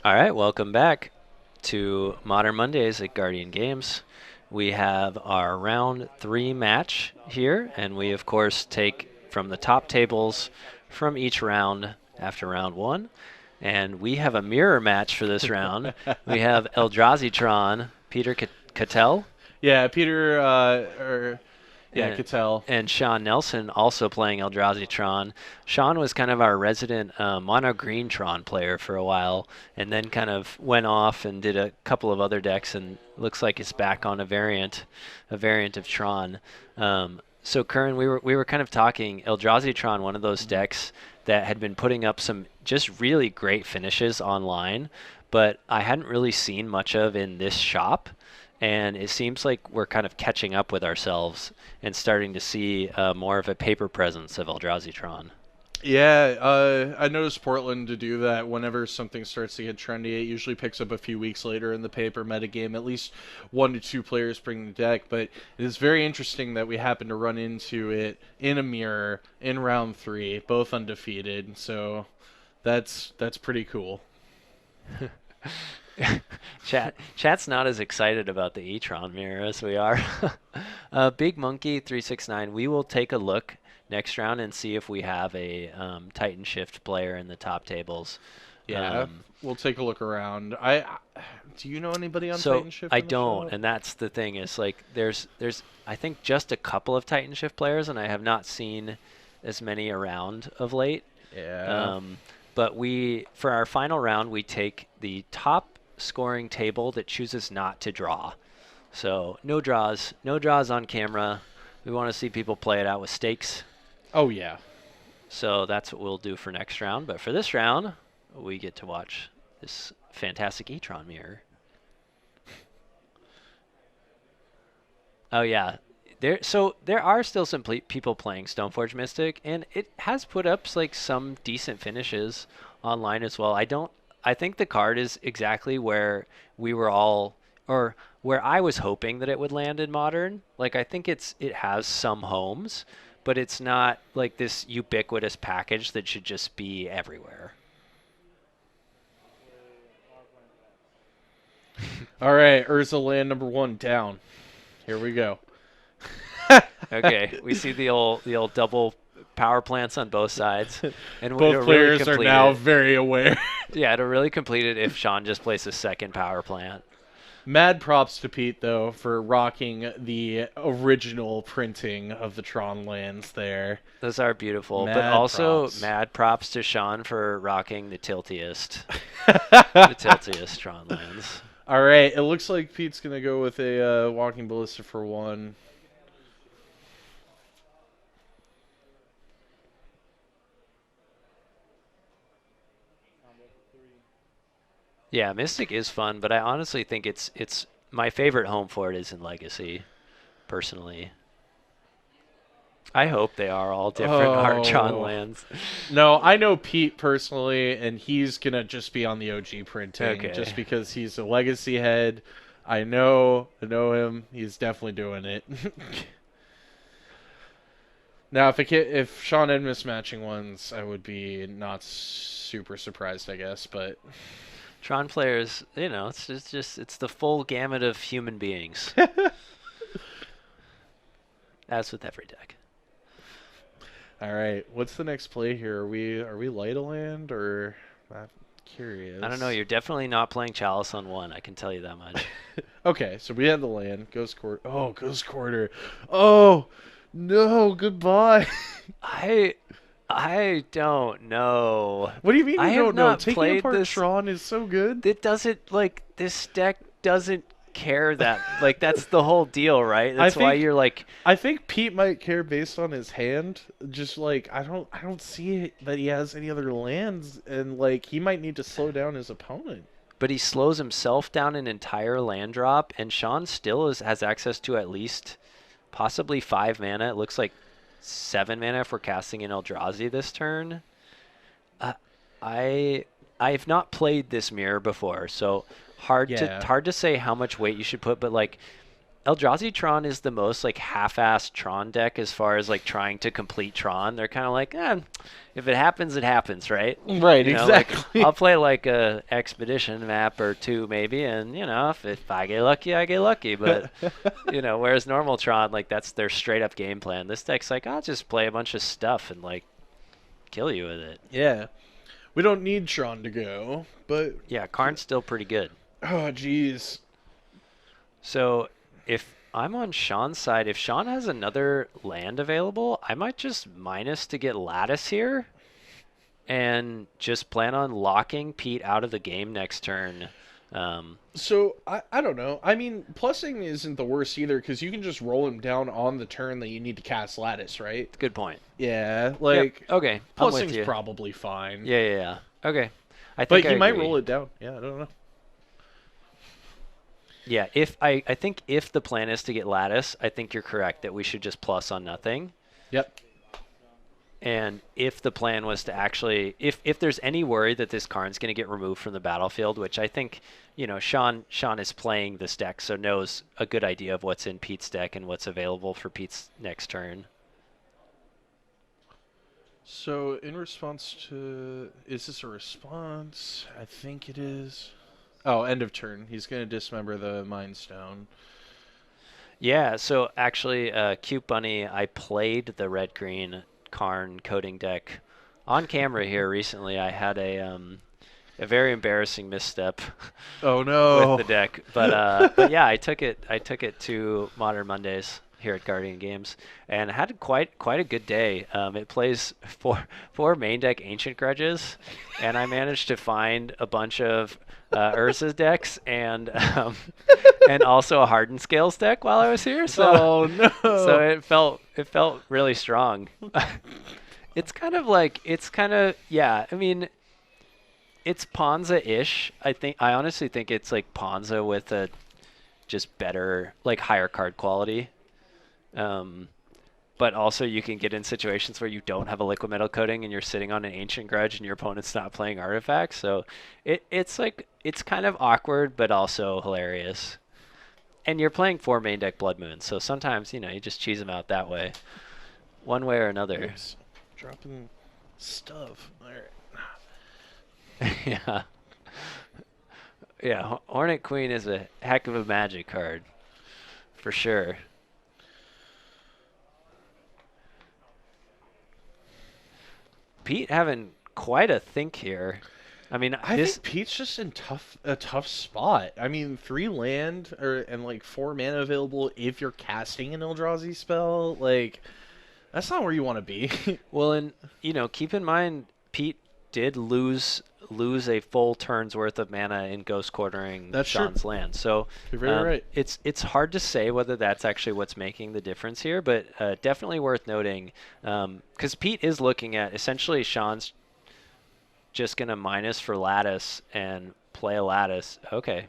All right, welcome back to Modern Mondays at Guardian Games. We have our round three match here, and we, of course, take from the top tables from each round after round one. And we have a mirror match for this round. We have Eldrazi Tron, Peter Cattell, Yeah, Peter, yeah, and Cattell. and Sean Nelson also playing Eldrazi Tron. Sean was kind of our resident mono green Tron player for a while, and then kind of went off and did a couple of other decks, and looks like it's back on a variant of Tron. So Curran, we were kind of talking Eldrazi Tron, one of those decks that had been putting up some just really great finishes online, but I hadn't really seen much of in this shop, and it seems like we're kind of catching up with ourselves and starting to see more of a paper presence of Eldrazi Tron. Yeah, I noticed Portland to do that whenever something starts to get trendy. It usually picks up a few weeks later in the paper metagame. At least one to two players bring the deck, but it is very interesting that we happen to run into it in a mirror in round three, both undefeated. So that's pretty cool. Chat's not as excited about the e-tron mirror as we are. Big Monkey 369. We will take a look next round and see if we have a Titan Shift player in the top tables. Yeah, Um, we'll take a look around. I do you know anybody on so Titan Shift I in the don't, shop? and that's the thing is like there's I think just a couple of Titan Shift players, and I have not seen as many around of late. Yeah. Um, but for our final round, we take the top scoring table that chooses not to draw. So no draws on camera. We want to see people play it out with stakes. Oh yeah. So that's what we'll do for next round. But for this round, we get to watch this fantastic e-tron mirror. Oh yeah, there are still some people playing Stoneforge Mystic, and it has put up like some decent finishes online as well. I think the card is exactly where we were all, or where I was hoping that it would land in Modern. Like I think it has some homes, but it's not like this ubiquitous package that should just be everywhere. All right, Urza land number one down. Here we go. Okay, we see the old double power plants on both sides, and it'll Both really players are complete now it. very aware. Yeah, it'll really complete it if Sean just plays a second power plant. Mad props to Pete though for rocking the original printing of the Tron lands there. Those are beautiful, but Mad also props. mad props to Sean for rocking the tiltiest Tron lands. All right, it looks like Pete's gonna go with a walking ballista for one. Yeah, Mystic is fun, but I honestly think it's my favorite home for it is in Legacy, personally. I hope they are all different Archon Oh lands. no, I know Pete personally, and he's gonna just be on the OG printing Okay. just because he's a legacy head. I know him. He's definitely doing it. Now, if Sean Ed mismatching ones, I would be not super surprised, I guess. But Tron players, it's the full gamut of human beings, as with every deck. all right, what's the next play here? Are we light a land or? I'm I don't know. curious. You're definitely not playing Chalice on one. I can tell you that much. Okay, so we have the land. Ghost quarter. Oh, ghost quarter. Oh no! Goodbye. I I don't know. What do you mean I you have don't know? not Taking played apart this. Tron is so good. It doesn't like this deck doesn't care that like that's the whole deal, right? I That's why think you're like I think Pete might care based on his hand. Just like I don't see that he has any other lands, and like he might need to slow down his opponent. but he slows himself down an entire land drop, and Sean still has access to at least possibly 5 mana. It looks like 7 mana if we're casting in Eldrazi this turn. Uh, I I've not played this mirror before, so hard to Yeah. hard to say how much weight you should put. But like Eldrazi Tron is the most like half-assed Tron deck as far as like trying to complete Tron. They're kind of like, if it happens, right? Right, You know, like exactly. I'll play like a expedition map or two maybe, and if I get lucky, I get lucky. But whereas normal Tron, like that's their straight up game plan. This deck's like, I'll just play a bunch of stuff and like kill you with it. Yeah. We don't need Tron to go, but Yeah, Karn's still pretty good. oh jeez. So if I'm on Sean's side, if Sean has another land available, I might just minus to get Lattice here and just plan on locking Pete out of the game next turn. Um, So I don't know. I mean, plussing isn't the worst either because you can just roll him down on the turn that you need to cast Lattice, right? Good point. Yeah, Yep. like Okay. I'm with plussing's you. probably fine. Yeah, yeah, yeah. Okay. I But think I you might agree. roll it down. Yeah, I don't know. Yeah, if I think if the plan is to get Lattice, I think you're correct that we should just plus on nothing. Yep. And if the plan was to actually, if there's any worry that this Karn's going to get removed from the battlefield, which I think, Sean is playing this deck, so knows a good idea of what's in Pete's deck and what's available for Pete's next turn. So in response to, is this a response? I think it is. Oh, end of turn. He's going to dismember the Mind Stone. Yeah, so actually, Cute Bunny, I played the red-green Karn coding deck on camera here recently. I had a very embarrassing misstep Oh with the no. deck, but yeah, I took it to Modern Mondays here at Guardian Games and had quite a good day. It plays four main deck Ancient Grudges, and I managed to find a bunch of Urza's decks and also a Hardened Scales deck while I was here. So Oh so no. it felt really strong. It's kind of yeah. I mean, it's Ponza-ish. I honestly think it's like Ponza with a just better, like higher card quality. Um, but also you can get in situations where you don't have a liquid metal coating and you're sitting on an ancient grudge and your opponent's not playing artifacts. So it's kind of awkward but also hilarious. And you're playing four main deck Blood Moons, so sometimes you just cheese them out that way, one way or another. Oops. Dropping stuff. All right. Yeah, yeah. Hornet Queen is a heck of a magic card for sure. Pete having quite a think here. I mean, I this think Pete's just in a tough spot. I mean, 3 land and like 4 mana available if you're casting an Eldrazi spell. Like, that's not where you want to be. well, and keep in mind, Pete did lose a full turn's worth of mana in Ghost Quartering That's true. Sean's land. So You're very right. it's hard to say whether that's actually what's making the difference here, but definitely worth noting because Pete is looking at essentially Sean's just gonna minus for Lattice and play a Lattice. Okay.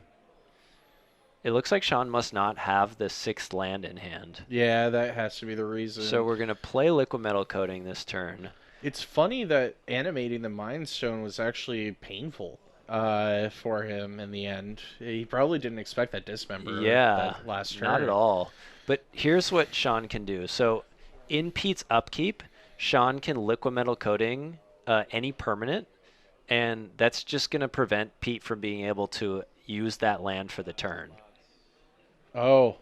It looks like Sean must not have the sixth land in hand. Yeah, that has to be the reason. So we're going to play Liquid Metal Coating this turn. It's funny that animating the Mind Stone was actually painful for him in the end. He probably didn't expect that dismember Yeah, that last turn. not at all. But here's what Sean can do. So in Pete's upkeep, Sean can Liquid Metal Coating any permanent, and that's just going to prevent Pete from being able to use that land for the turn. Oh,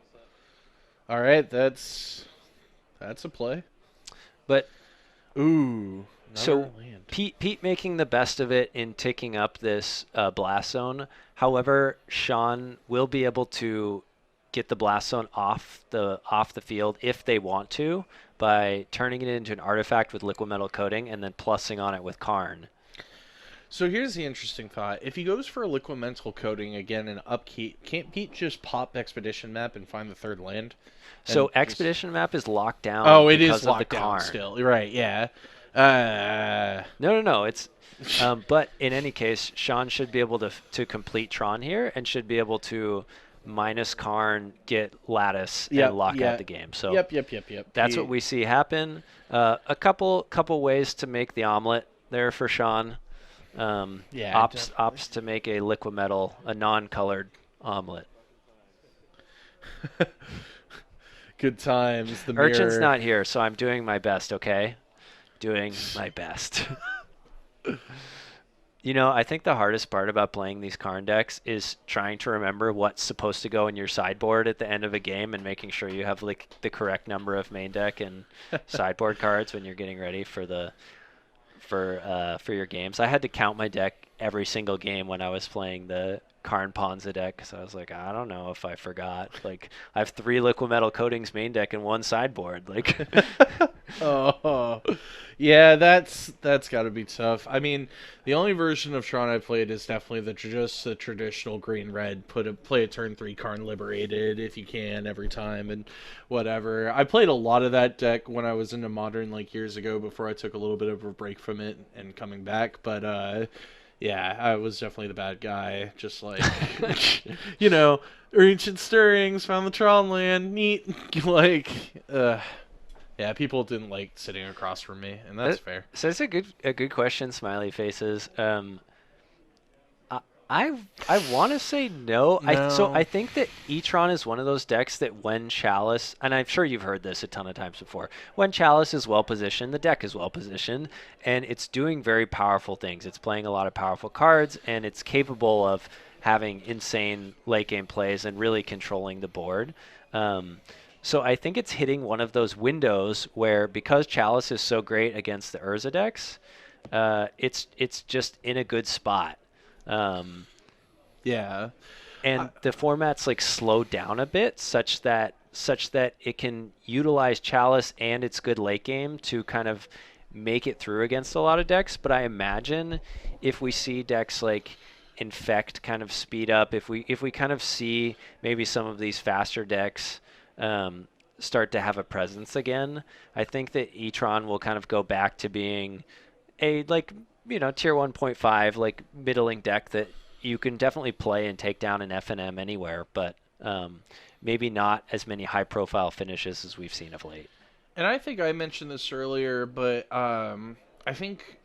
all right. That's a play. But Ooh, another so land. Pete making the best of it in ticking up this blast zone. However, Sean will be able to get the blast zone off the field if they want to by turning it into an artifact with liquid metal coating and then plussing on it with Karn. So here's the interesting thought. If he goes for a liquid mental coating again and upkeep, can't Pete just pop Expedition Map and find the third land? So And Expedition Map is locked down oh, it because is of the locked down Karn. still. Right, yeah. No. It's but in any case, Sean should be able to complete Tron here and should be able to minus Karn, get Lattice, Yep, and lock yeah. out the game. So Yep. that's what we see happen. A couple ways to make the omelet there for Sean. Yeah, Opts to make a liquid metal, a non-colored omelet. Good times. The Urchin's mirror. not here, so I'm doing my best, okay? Doing my best. I think the hardest part about playing these Karn decks is trying to remember what's supposed to go in your sideboard at the end of a game and making sure you have like the correct number of main deck and sideboard cards when you're getting ready for your games. I had to count my deck every single game when I was playing the Karn Ponza deck because I was like, I don't know if I forgot. Like, I have 3 liquid metal coatings main deck and 1 sideboard. Like, Oh, yeah, that's got to be tough. I mean, the only version of Tron I played is definitely just the traditional green red. Play a turn 3 Karn Liberated if you can every time and whatever. I played a lot of that deck when I was into Modern like years ago before I took a little bit of a break from it and coming back. But yeah, I was definitely the bad guy. Just like you know, ancient stirrings found the Tron land. Neat, like. Yeah, people didn't like sitting across from me, and that's fair. so it's a good question. Smiley faces. I I want to say no. I No. think that Etron is one of those decks that when Chalice, and I'm sure you've heard this a ton of times before, when Chalice is well positioned, the deck is well positioned, and it's doing very powerful things. It's playing a lot of powerful cards, and it's capable of having insane late game plays and really controlling the board. So I think it's hitting one of those windows where because Chalice is so great against the Urza decks, it's just in a good spot. Um, Yeah. I, and the format's like slowed down a bit such that it can utilize Chalice and its good late game to kind of make it through against a lot of decks. But I imagine if we see decks like Infect kind of speed up, if we kind of see maybe some of these faster decks um, start to have a presence again, I think that Etron will kind of go back to being a like tier 1.5 like middling deck that you can definitely play and take down an FNM anywhere, but maybe not as many high profile finishes as we've seen of late. and I think I mentioned this earlier, but I think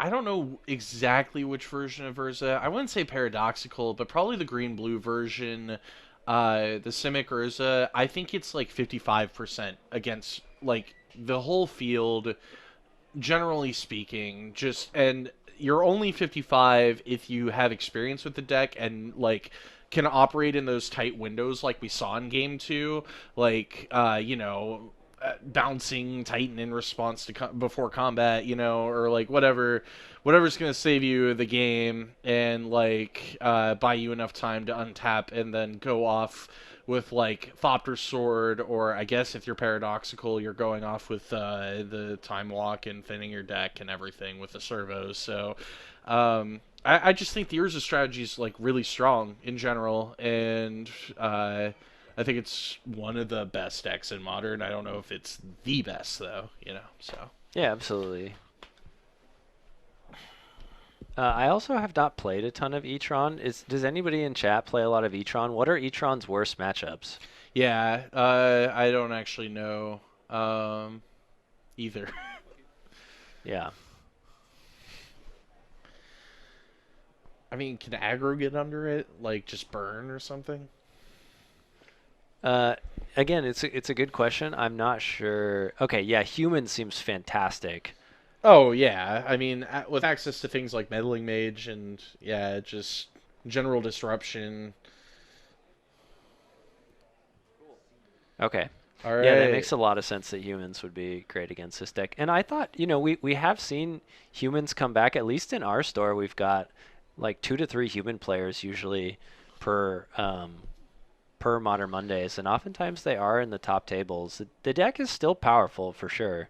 I don't know exactly which version of Urza. I wouldn't say paradoxical, but probably the green blue version. The Simic Urza. I think it's like 55% against like the whole field. Generally speaking, just and you're only 55 if you have experience with the deck and like can operate in those tight windows like we saw in game 2, like bouncing Titan in response to before combat, or like whatever's going to save you the game and like buy you enough time to untap and then go off with like Thopter Sword, or I guess if you're paradoxical, you're going off with the Time Walk and thinning your deck and everything with the servos. So I just think the Urza strategy is like really strong in general, and I think it's one of the best decks in Modern. I don't know if it's the best though, So Yeah, absolutely. I also have not played a ton of Etron. Does anybody in chat play a lot of Etron? What are Etron's worst matchups? yeah, I don't actually know either. Yeah. I mean, can aggro get under it? Like just burn or something? Uh, Again, it's a good question. I'm not sure. Okay, yeah, human seems fantastic. Oh yeah, I mean with access to things like meddling mage and yeah, just general disruption. Okay. All Yeah, that right. makes a lot of sense that humans would be great against this deck. And I thought, we have seen humans come back. At least in our store, we've got like 2 to 3 human players usually per Modern Mondays, and oftentimes they are in the top tables. The deck is still powerful for sure,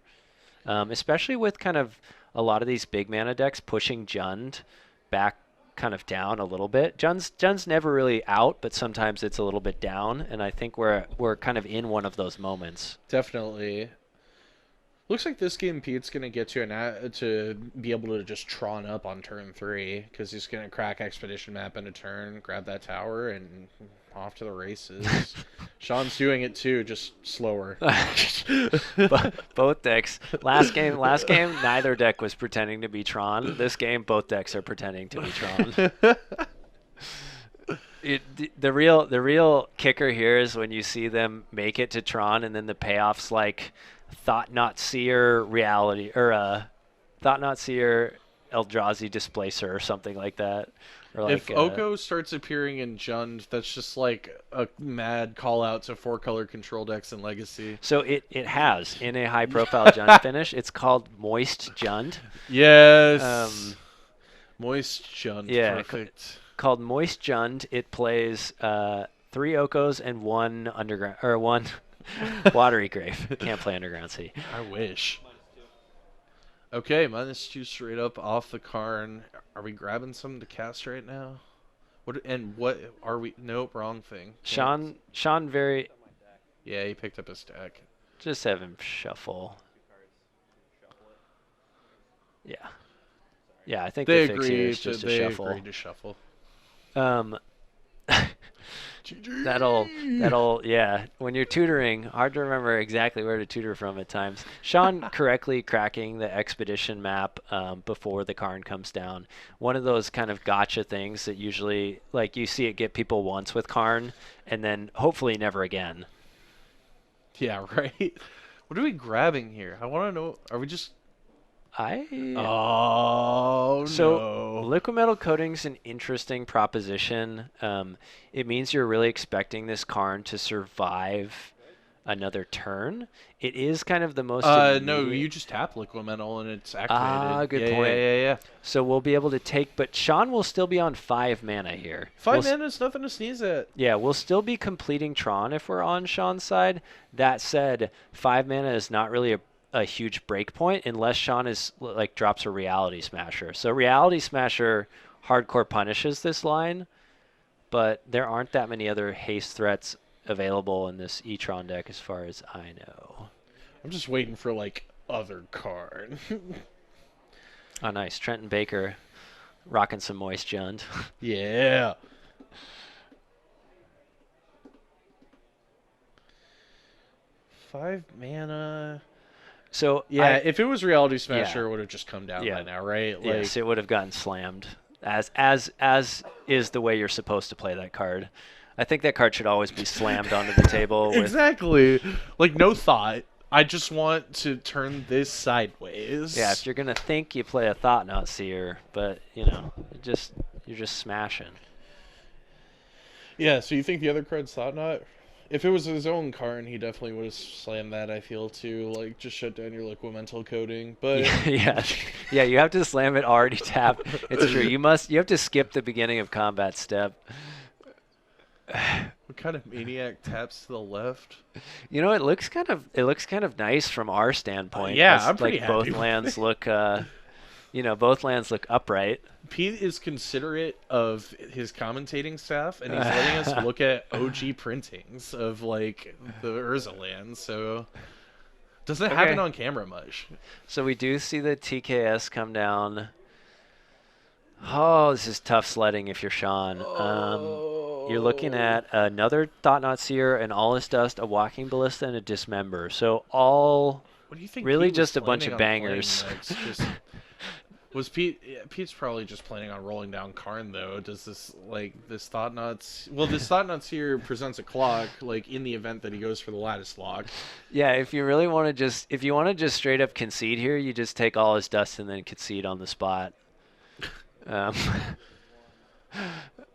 especially with kind of a lot of these big mana decks pushing Jund back kind of down a little bit. Jund's never really out, but sometimes it's a little bit down, and I think we're kind of in one of those moments. Definitely. Looks like this game Pete's gonna get to to be able to just Tron up on turn 3 because he's gonna crack Expedition Map in a turn, grab that tower, and off to the races. Sean's doing it too, just slower. Both decks. Last game, neither deck was pretending to be Tron. This game, both decks are pretending to be Tron. The real kicker here is when you see them make it to Tron and then the payoffs like Thought Not Seer Reality or Thought Not Seer Eldrazi Displacer or something like that. Or If like Oko starts appearing in Jund, that's just like a mad call out to 4-color control decks in Legacy. so it has in a high profile Jund finish. It's called Moist Jund. Yes. Moist Jund, Yeah, perfect. called Moist Jund. It plays 3 Okos and 1 underground or 1 Watery Grave. Can't play Underground Sea. I wish. Okay, -2 straight up off the Karn. Are we grabbing something to cast right now? What are we? Nope, wrong thing. Sean very Yeah, he picked up a stack. just have him shuffle. Yeah. Yeah, I think They the fix here agreed is just to a shuffle. agreed to shuffle. Um, GG. that'll yeah. When you're tutoring, hard to remember exactly where to tutor from at times. Sean correctly cracking the expedition map before the Karn comes down. One of those kind of gotcha things that usually like you see it get people once with Karn and then hopefully never again. Yeah, right. What are we grabbing here? I want to know. Are we just? Oh So no. liquid metal coating's an interesting proposition. It means you're really expecting this Karn to survive another turn. It is kind of the most No, immediate- you just tap liquid metal and it's activated. Ah, good yeah, point. Yeah. So we'll be able to take, but Sean will still be on 5 mana here. 5 mana is nothing to sneeze at. Yeah, we'll still be completing Tron if we're on Sean's side. That said, 5 mana is not really a huge break point unless Sean is like drops a Reality Smasher. So Reality Smasher hardcore punishes this line, but there aren't that many other haste threats available in this E-Tron deck as far as I know. I'm just waiting for like other card. Oh, nice. Trenton Baker rocking some Moist Jund. Yeah. Five mana. So Yeah, if it was Reality Smasher, Yeah. it would have just come down Yeah. by now, right? Like, yes, it would have gotten slammed. As is the way you're supposed to play that card. I think that card should always be slammed onto the table. With, exactly. Like no thought. I just want to turn this sideways. yeah, if you're gonna think, you play a Thought Not Seer, but you're just smashing. Yeah. So you think the other card's Thought Knot? If it was his own Karn, he definitely would have slammed that. I feel too. Like just shut down your liquid mental coding. But yeah, you have to slam it already tapped. It's true. You have to skip the beginning of combat step. what kind of maniac taps to the left? It looks kind of nice from our standpoint. Yeah, 'cause, I'm pretty like happy both with lands look both lands look upright. Pete is considerate of his commentating staff, and he's letting us look at OG printings of like the Urza lands. So doesn't happen on camera much. So we do see the TKS come down. Oh, this is tough sledding if you're Sean. You're looking at another Thought Not Seer, an All-Is Dust, a Walking Ballista, and a Dismember. So all What do you think? really Pete was just a bunch of planning on bangers. playing next? Just, was Pete? Yeah, Pete's probably just planning on rolling down Karn though. Does this Thought Knots? Well, this Thought Knots here presents a clock like in the event that he goes for the Lattice Lock. Yeah, if you really want to just straight up concede here, you just take All-Is Dust and then concede on the spot.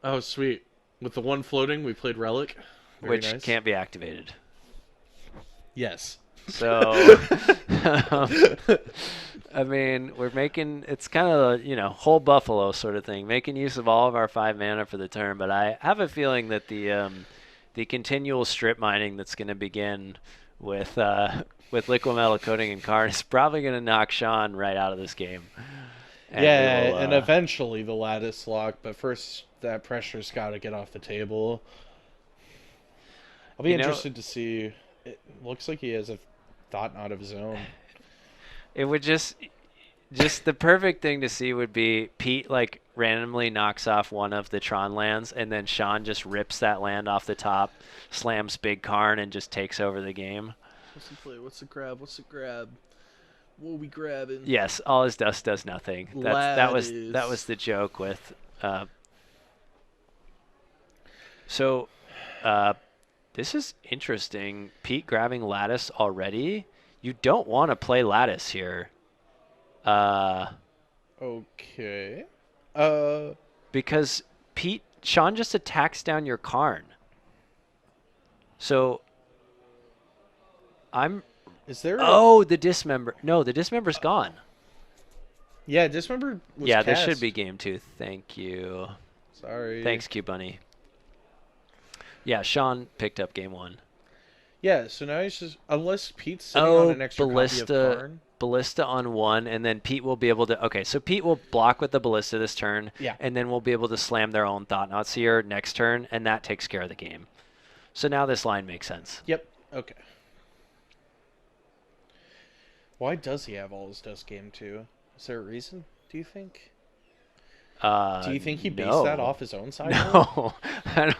Oh, sweet. With the one floating, we played Relic. Very which nice. can't be activated. Yes. So, I mean, we're making it's kind of whole Buffalo sort of thing, making use of all of our 5 mana for the turn. But I have a feeling that the continual strip mining that's going to begin with liquid metal coating and Karn is probably going to knock Sean right out of this game. And and eventually the Lattice Lock, but first that pressure's got to get off the table. I'll be interested to see. It looks like he has a Thought Knot of his own. It would just the perfect thing to see would be Pete like randomly knocks off one of the Tron lands, and then Sean just rips that land off the top, slams Big Karn, and just takes over the game. What's the play? What's the grab? What's the grab? What are we grabbing? Yes, All-Is Dust does nothing. That was the joke with. So, uh, this is interesting. Pete grabbing Lattice already. You don't want to play Lattice here. Uh, Okay. Uh, because Sean just attacks down your Karn. So I'm. is there a? Oh, the dismember. No, the dismember's gone. Yeah, Dismember was Yeah, this should cast. be game 2. Thank you. Sorry. Thanks, Q Bunny. Yeah, Sean picked up game 1. Yeah, so now he's just unless Pete's sitting on Oh, an extra copy of ballista. Karn. Ballista on 1, and then Pete will be able to. Okay, so Pete will block with the ballista this turn, Yeah. and then we'll be able to slam their own Thought-Knot Seer next turn, and that takes care of the game. So now this line makes sense. Yep. Okay. Why does he have all his dust game too? Is there a reason? Do you think? Do you think he based that No. off his own side? No, I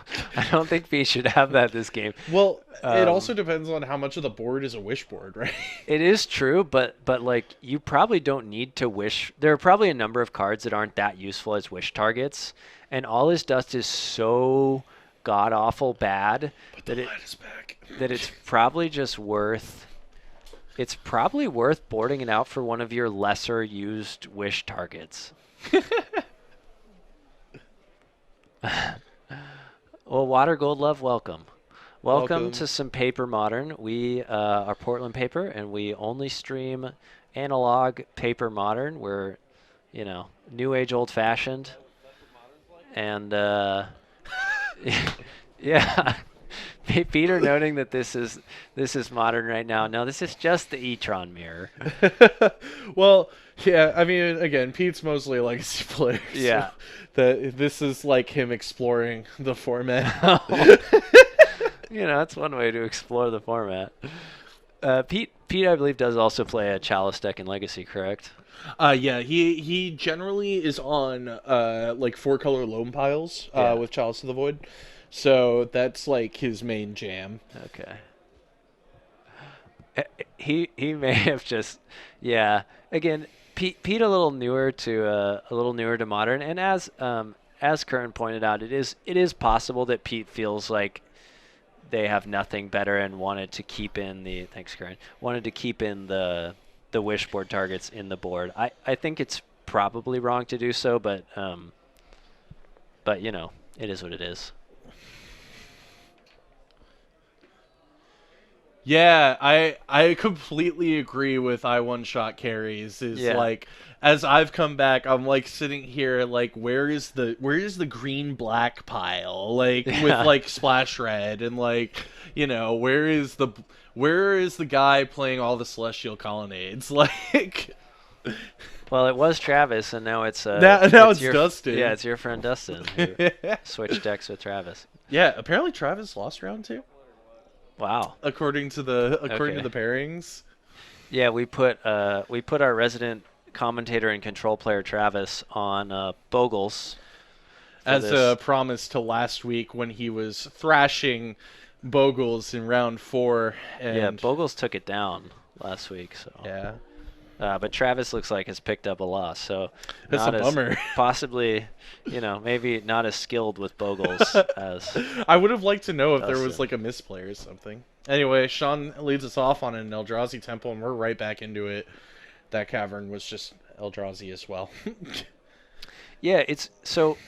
don't think Pete should have that this game. Well, it Um, also depends on how much of the board is a wish board, right? It is true, but like you probably don't need to wish. There are probably a number of cards that aren't that useful as wish targets, and all his dust is so god awful bad that Light is back. it's probably just worth. It's probably worth boarding it out for one of your lesser used wish targets. Well, Water Gold Love, welcome. Welcome to some Paper Modern. We are Portland Paper, and we only stream analog Paper Modern. We're, new age, old fashioned, and yeah. Peter noting that this is modern right now. No, this is just the e-tron mirror. Well, yeah, I mean, again, Pete's mostly a legacy player. Yeah. So this is like him exploring the format. That's one way to explore the format. Pete, I believe, does also play a Chalice deck in Legacy, correct? Yeah, he generally is on like 4-color loam piles with Chalice of the Void. So that's like his main jam. Okay. He may have just Again, Pete a little newer to modern, and as Curran pointed out, it is possible that Pete feels like they have nothing better and wanted to keep in the wishboard targets in the board. I think it's probably wrong to do so, but it is what it is. Yeah, I completely agree with I one shot carries. Like as I've come back, I'm like sitting here like where is the green black pile like with like splash red and like where is the guy playing all the celestial colonnades like. Well, it was Travis, and now it's now it's Dustin. Yeah, it's your friend Dustin who switched decks with Travis. Yeah, apparently Travis lost round 2. Wow. According to the pairings. Yeah, we put our resident commentator and control player Travis on Bogles as a promise to last week when he was thrashing Bogles in round 4. And yeah, Bogles took it down last week. So yeah. But Travis looks like has picked up a loss, so that's a bummer. Possibly, maybe not as skilled with Bogles as. I would have liked to know if there was like a misplay or something. Anyway, Sean leads us off on an Eldrazi temple, and we're right back into it. That cavern was just Eldrazi as well. Yeah, it's so.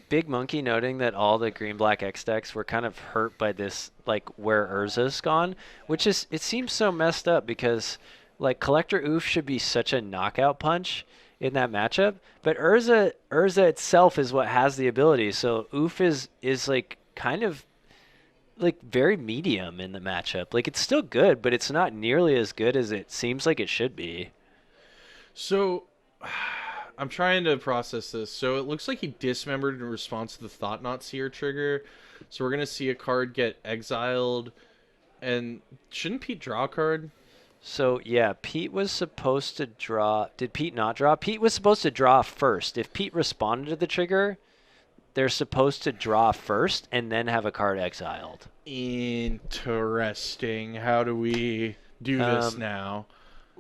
Big Monkey noting that all the green-black X decks were kind of hurt by this, like where Urza's gone, which is it seems so messed up because. Like, Collector Oof should be such a knockout punch in that matchup, but Urza itself is what has the ability, so Oof is like kind of like very medium in the matchup. Like, it's still good, but it's not nearly as good as it seems like it should be. So, I'm trying to process this. So, it looks like he dismembered in response to the Thought-Knot Seer trigger, so we're going to see a card get exiled, and shouldn't Pete draw a card? So, yeah, Pete was supposed to draw. Did Pete not draw? Pete was supposed to draw first. If Pete responded to the trigger, they're supposed to draw first and then have a card exiled. Interesting. How do we do this now?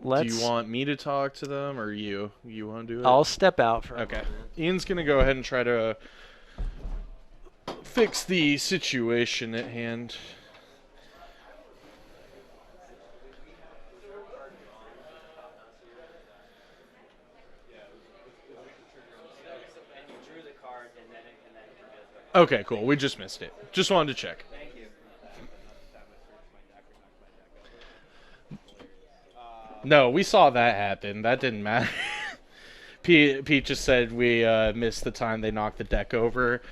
Do you want me to talk to them or you? You want to do it? I'll step out for a moment. Ian's going to go ahead and try to fix the situation at hand. Okay, cool. We just missed it. Just wanted to check. No, we saw that happen. That didn't matter. Pete just said we missed the time they knocked the deck over,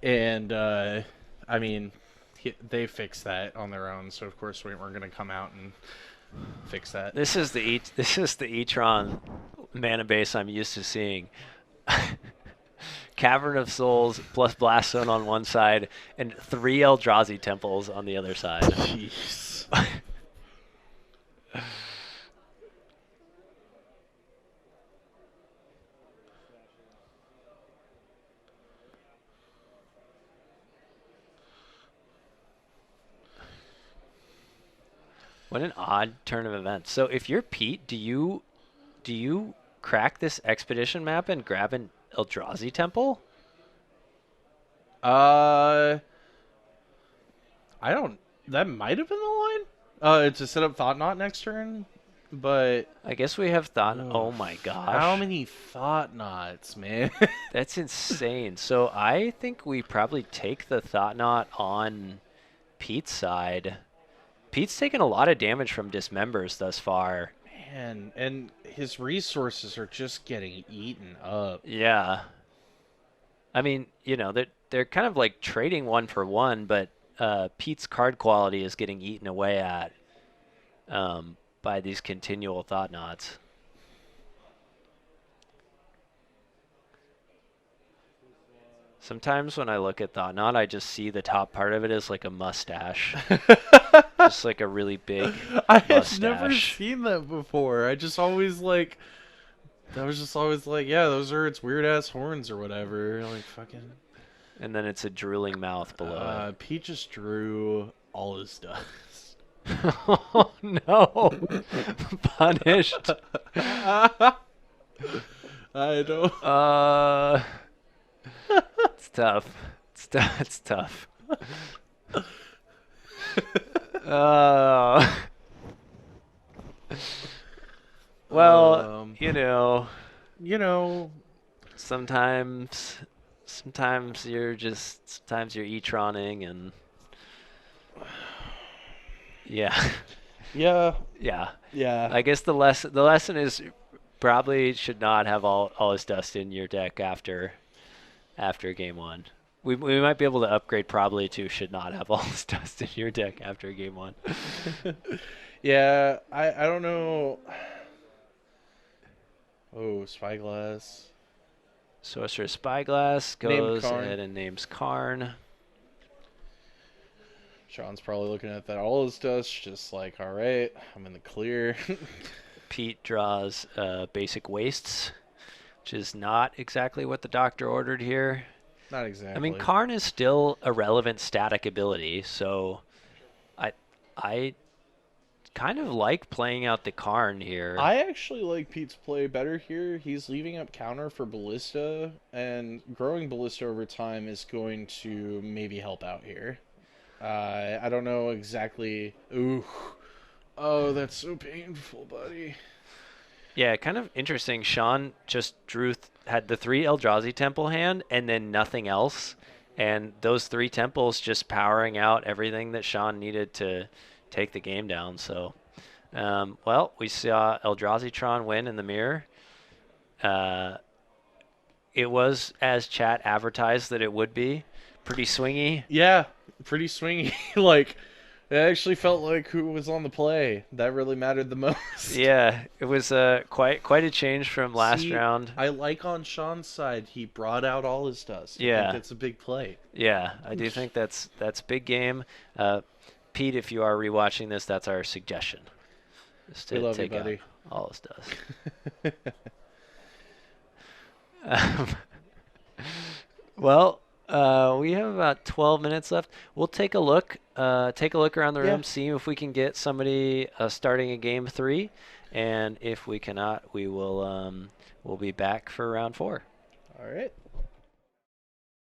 and I mean, they fixed that on their own. So of course we weren't going to come out and fix that. This is the E-Tron mana base I'm used to seeing. Cavern of Souls plus Blast Zone on one side, and 3 Eldrazi temples on the other side. Jeez. What an odd turn of events. So if you're Pete, do you crack this expedition map and grab an Eldrazi temple? I don't. That might have been the line. To set up Thought Knot next turn, but I guess we have thought. Oh my gosh. how many Thought Knots, man? That's insane. So I think we probably take the Thought Knot on Pete's side. Pete's taken a lot of damage from Dismembers thus far. Man, and his resources are just getting eaten up. Yeah. I mean, you know, they're kind of like trading one for one, but Pete's card quality is getting eaten away at by these continual Thought Knots. Sometimes when I look at Thought Knot, I just see the top part of it as like a mustache. Just like a really big I've never mustache. seen that before. I was just always like, yeah, those are its weird ass horns or whatever. Like fucking. And then it's a drooling mouth below Pete just drew all his dust. it. Oh no. Punished. I don't. It's tough. It's tough. Well, You know, sometimes you're e-troning and yeah. yeah, Yeah. yeah. I guess the lesson is probably should not have all his dust in your deck after game one. We might be able to upgrade probably to should not have all his dust in your deck after game one. Yeah, I don't know. Oh, Spyglass. Sorcerer Spyglass Named goes Karn. ahead and names Karn. Sean's probably looking at that all his dust, just like, all right, I'm in the clear. Pete draws basic wastes, which is not exactly what the doctor ordered here. Not exactly. I mean, Karn is still a relevant static ability, so I kind of like playing out the Karn here. I actually like Pete's play better here. He's leaving up counter for Ballista, and growing Ballista over time is going to maybe help out here. I don't know exactly. Ooh. Oh, that's so painful, buddy. Yeah, kind of interesting. Sean just had the 3 Eldrazi temple hand and then nothing else. And those 3 temples just powering out everything that Sean needed to take the game down. So, well, we saw Eldrazi Tron win in the mirror. It was, as chat advertised that it would be, pretty swingy. Yeah, pretty swingy. Like, it actually felt like who was on the play. That really mattered the most. Yeah, it was quite a change from last round. I like on Sean's side, he brought out all his dust. I Yeah. think that's a big play. Yeah, I do think that's big game. Pete, if you are rewatching this, that's our suggestion. Is to We love you, take out buddy. all his dust. Well, we have about 12 minutes left. We'll take a look. Take a look around the room, Yeah. see if we can get somebody starting a game 3, and if we cannot, we'll be back for round 4. All right.